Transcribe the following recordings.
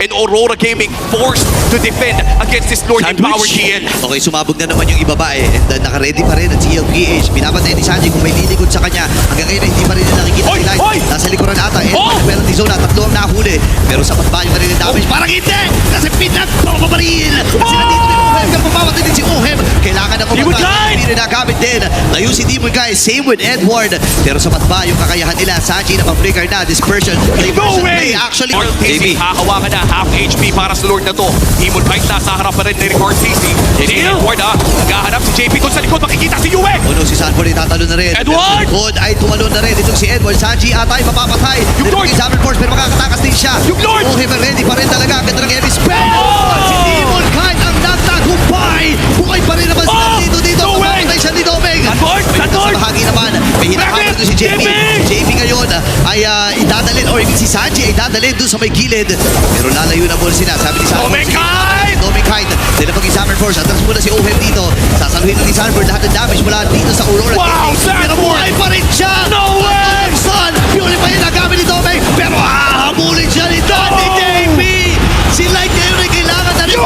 And Aurora Gaming forced to defend against this Lord in Power GL. Okay, sumabog na naman yung ibabae. And naka-ready pa rin ang GLPH. Pinapatay ni Sanji kung may lilikod sa kanya. Hanggang ngayon hindi pa rin nila nakikita si Light. Nasa likuran ata. Penalty zone na, tatlo ang nahuli. Pero sapat ba yung rin damage? Parang hindi! Kasi pinagpapabaril! Kasi nandito din Ohem. Kapapapatay din si Ohem. Kailangan na kumagay. Hindi rin nagamit din. Layo si Demon Guy. Same with Edward. Pero sapat ba yung kakayahan nila? Sanji na pang-flicker na. Dispersion. No way! Actually, JB, hahawakan na. Half HP para sa Lord na to. Demon Knight nasa harap pa rin ni Record CC. Edward naghahanap si JP kung sa likod makikita si Yue. Uno si Sanford ay tatalo na rin. Edward! Good ay tumalo na rin. Itong si Edward. Sanji ata ay mapapatay. Yung Lord! Examiner Force pero makakatakas din siya. Yung Lord! Ohem ready pa rin talaga. Ang ganda ng heavy spell. Si Demon kahit ang nagtagumpay. Buhay pa rin naman sila dito. No way! Mapapatay siya ni Domeng. Sanford! Sa bahagi naman. May hinakamit doon si JP. Si JP ngayon ay idadalin or si Sanji ay idadalin doon sa may gilid. Pero lalayo na muna sila. Sabi ni Sanford. Domeng kahit. Sila pag-examiner Force. Atras muna si Ohem dito. Sasaluhin na ni Sanford lahat ng damage mula dito sa Aurora. Wow! Pero buhay pa rin siya. No way! Son, purely pa yung nagamit ni Domeng. Pero hahabulin siya ni Dante JP. Si Light ngayon ay kailangan na rin.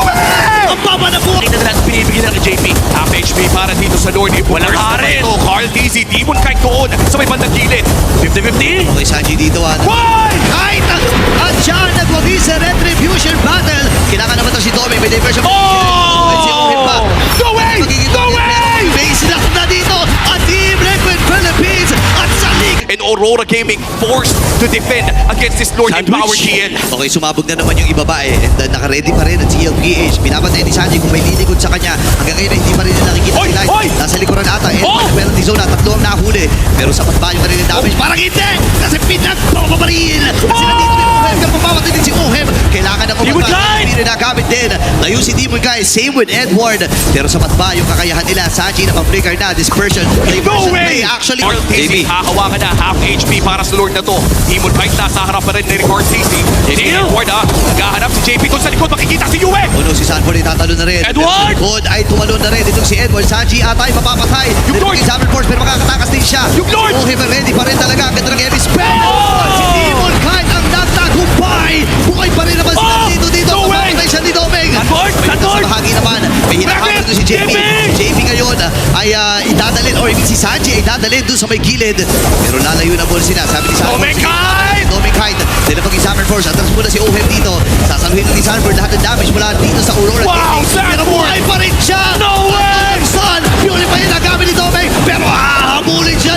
Ang baba na po. Tingnan na natin binibigyan ng JP. Half HP para dito sa Lord. Walang harin. Carl DZ, Demon Knight doon sa may bandang gilid. 50-50. Okay, Sanji dito Why? Kahit at siya nagwagi sa Retribution Battle. Kailangan naman to si Domeng. May diversion. Si Ohem pa. No way! No way! May sinak na dito. At Team Liquid Philippines. At sa league. And Aurora Gaming forced to defend against this Lord in Power GL. Okay, sumabog na naman yung ibabae. And naka-ready pa rin ang GLPH. Pinapatay ni Sanji kung may lilikod sa kanya. Hanggang ngayon hindi pa rin nila nakikita si Light. Nasa likuran ata. Penalty zone na, tatlo ang nahuli. Pero sapat ba yung rin damage? Parang hindi! Kasi pinagpapabaril! Kasi nandito din Ohem. Kapapapatay din si Ohem. Kailangan na kumagay. Hindi rin nagamit din. Layo si Demon Guy. Same with Edward. Pero sapat ba yung kakayahan nila? Sanji na pang-flicker na. Dispersion. No way! Actually, JB, hahawakan na. Half HP para sa Lord na to. Demon Knight nasa harap pa rin ni Record CC. Edward naghahanap si JP kung sa likod makikita si Yue. Uno si Sanford ay tatalo na rin. Edward! Good ay tumalo na rin. Itong si Edward. Sanji ata ay mapapatay. Yung Lord! Examiner Force pero makakatakas din siya. Yung Lord! Ohem ready pa rin talaga. Ang ganda ng heavy spell. Si Demon kahit ang nagtagumpay. Buhay pa rin naman sila dito. No way! Mapapatay siya ni Domeng. Sanford! Sa bahagi naman. May hinakamit doon si JP. JP ngayon ay idadalin or si Sanji ay idadalin doon sa may gilid. Pero lalayo na muna sila. Sabi ni Sanford. Domeng kahit. Sila pag-examiner Force. Atras muna si Ohem dito. Sasaluhin na ni Sanford lahat ng damage mula dito sa Aurora. Wow! Pero buhay pa rin siya. No way! Son, purely pa yung nagamit ni Domeng. Pero hahabulin siya